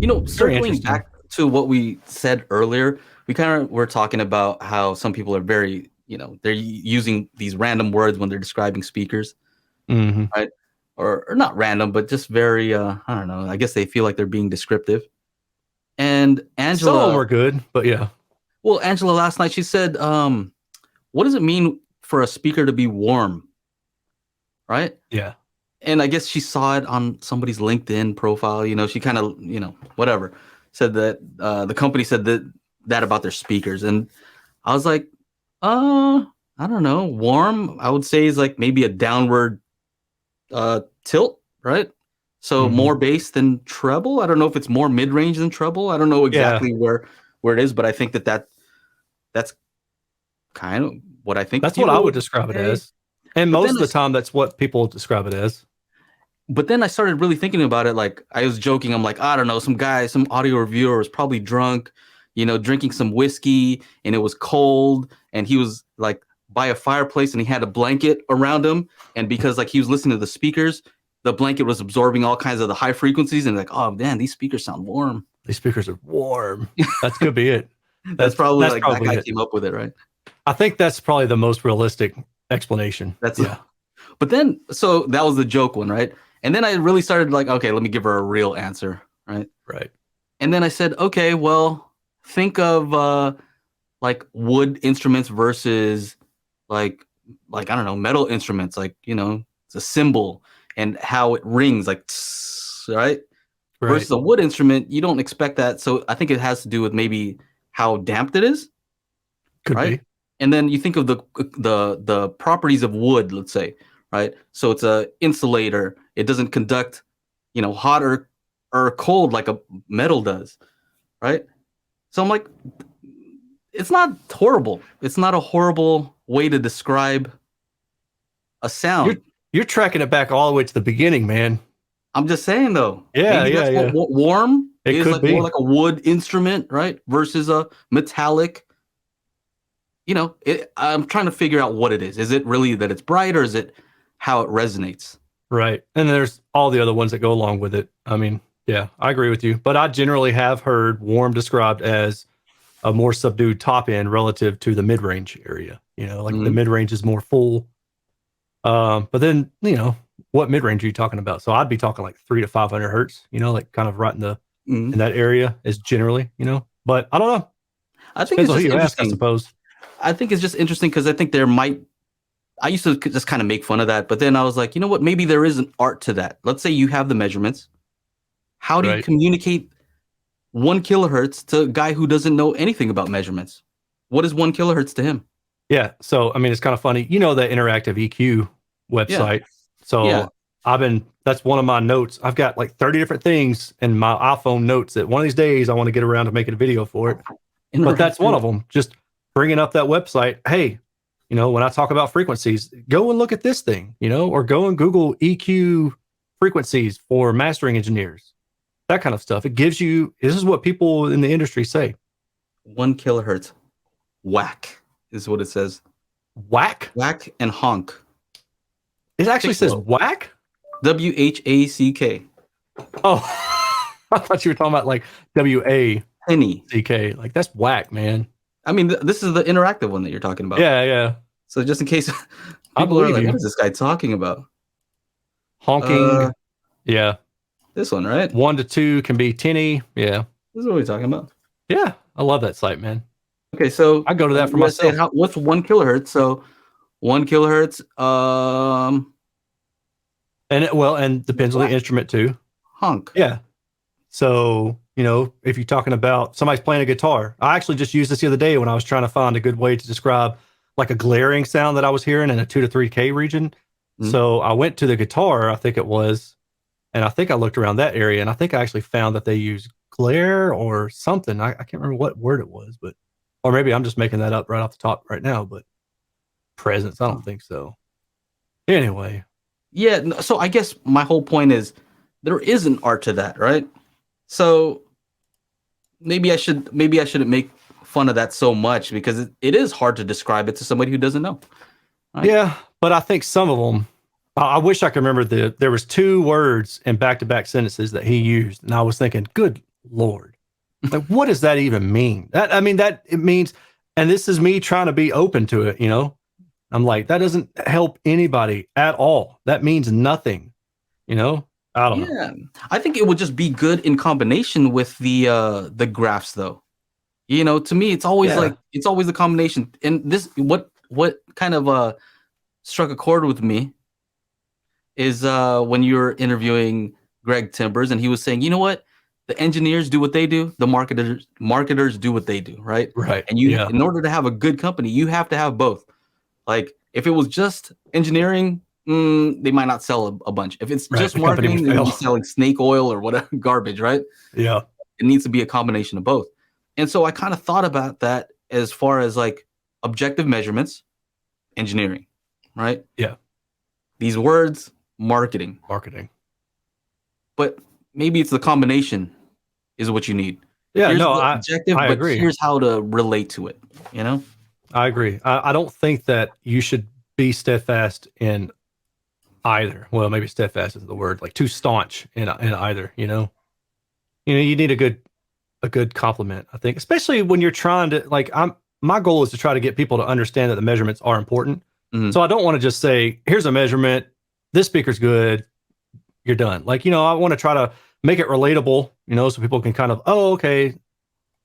Very Circling interesting. back to what we said earlier, we kind of were talking about how some people are very, they're using these random words when they're describing speakers, Hmm. right? Or not random, but just very, I don't know. I guess they feel like they're being descriptive. And Some of them Angela, are good, but yeah. well, Angela last night she said, "What does it mean for a speaker to be warm?" Right? Yeah. And I guess she saw it on somebody's LinkedIn profile. She kind of, whatever, said that the company said that about their speakers, and I was like, I don't know, warm. I would say is like maybe a downward tilt, right? So Hmm. more bass than treble. I don't know if it's more mid range than treble. I don't know Yeah. exactly where it is, but I think that's kind of what I think That's what I people would would describe it say. as. And But most then of the time, that's what people describe it as. I started really thinking about it. Like I was joking. I'm like, I don't know, some guy, some audio reviewer was probably drunk, drinking some whiskey, and it was cold, and he was like by a fireplace, and he had a blanket around him, and because like he was listening to the speakers, the blanket was absorbing all kinds of the high frequencies, and like, oh man, these speakers sound warm. These speakers are warm. That could be it. That's probably That's like that probably guy it. came up with it, right? I think that's probably the most realistic explanation. That's Yeah. But then, so that was the joke one, right? And then I really started like, okay, let me give her a real answer, right? Right. And then I said, okay, well, think of like wood instruments versus like I don't know, metal instruments, like, it's a cymbal and how it rings, like tss, right? Right. Versus a wood instrument, you don't expect that. So I think it has to do with maybe how damped it is, Could right? be. And then you think of the properties of wood, let's say, right? So it's a insulator. It doesn't conduct, hot or cold like a metal does, right? So I'm like, it's not horrible. It's not a horrible way to describe a You're sound. you're tracking it back all the way to the beginning, man. I'm just saying though, Yeah, maybe yeah, that's yeah. what warm It is could like, more be. like a wood instrument, right? Versus a metallic. I'm trying to figure out what it is. Is it really that it's bright, or is it how it resonates? Right. And there's all the other ones that go along with it. I mean, yeah, I agree with you. But I generally have heard warm described as a more subdued top end relative to the mid range area. Like the Hmm. mid range is more full. But then, what mid range are you talking about? So I'd be talking like 300 to 500 hertz, like kind of right Hmm. in that area is generally, but I don't know. I think Depends it's on who just you ask, I interesting. suppose. I think it's just interesting because I think there might. I used to just kind of make fun of that, but then I was like, you know what? Maybe there is an art to that. Let's say you have the measurements. How do you Right. communicate 1 kilohertz to a guy who doesn't know anything about measurements? What is 1 kilohertz to him? Yeah. So, I mean, it's kind of funny. The interactive EQ Yeah, website. yeah. So that's one of my notes. I've got like 30 different things in my iPhone notes that one of these days I want to get around to making a video for it. But that's one Interactive. of them. Just bringing up that website. Hey, when I talk about frequencies, go and look at this thing, or go and Google EQ frequencies for mastering engineers, that kind of stuff. It gives you, this is what people in the industry say. 1 kilohertz. Whack is what it says. Whack. Whack and honk. It actually says Piccolo. whack. WHACK. Oh, I thought you were talking about like WACK. Penny. Like that's whack, man. I mean, this is the interactive one that you're talking about. Yeah, yeah. So just in case I people are believe like, what you. is this guy talking about? Honking. Yeah. This one, right? 1 to 2 can be tinny. Yeah. This is what we're talking about. Yeah. I love that site, man. Okay, so I go to that for we're saying myself. what's 1 kilohertz? So 1 kilohertz, And depends on the whack, instrument too. honk. Yeah. So, if you're talking about somebody's playing a guitar, I actually just used this the other day when I was trying to find a good way to describe like a glaring sound that I was hearing in a 2 to 3K region. Mhm. So I went to the guitar, I think it was, and I think I looked around that area and I think I actually found that they use glare or something. I can't remember what word it was, but, or maybe I'm just making that up right off the top right now, but presence, I don't think so. Anyway. Yeah, so I guess my whole point is there is an art to that, right? So maybe I shouldn't make fun of that so much because it is hard to describe it to somebody who doesn't know. Right? Yeah, but I think some of them, I wish I could remember there was 2 words in back-to-back sentences that he used. And I was thinking, good Lord. Like, what does that even mean? That, I mean, that it means, and this is me trying to be open to it, you know? I'm like, that doesn't help anybody at all. That means nothing, you know? I don't know. Yeah, I think it would just be good in combination with the graphs, though. You know, to me, it's always Yeah. like it's always a combination. And this, what kind of struck a chord with me is when you were interviewing Greg Timbers, and he was saying, you know what, the engineers do what they do, the marketers do what they do, right? Right. And you, Yeah. in order to have a good company, you have to have both. Like, if it was just engineering, they might not sell a bunch. If it's Right. just The company would marketing, they would be fail. selling snake oil or whatever garbage, right? Yeah. It needs to be a combination of both. And so I kind of thought about that as far as like objective measurements, engineering, right? Yeah. These words, marketing. Marketing. But maybe it's the combination is what you need. Yeah. Here's No, the objective, I but agree. here's how to relate to it, you know? I agree. I don't think that you should be steadfast in either. Well, maybe steadfast is the word, like too staunch in either, you know? You need a good compliment, I think, especially when you're trying to like my goal is to try to get people to understand that the measurements are important. Mhm. So I don't want to just say, here's a measurement, this speaker's good, you're done. Like, you know, I want to try to make it relatable, you know, so people can kind of, oh, okay,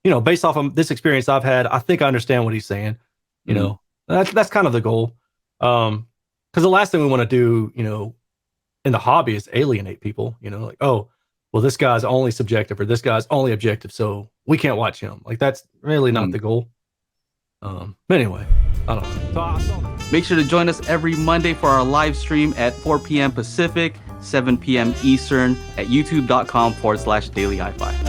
you know, based off of this experience I've had, I think I understand what he's saying. You Mhm. know, that's kind of the goal. Because the last thing we want to do, you know, in the hobby is alienate people. You know, like, oh, well, this guy's only subjective or this guy's only objective, so we can't watch him. Like, that's really not Mhm. the goal. But anyway, I don't know. So I saw that. Make sure to join us every Monday for our live stream at 4 p.m. Pacific, 7 p.m. Eastern at youtube.com/daily HiFi.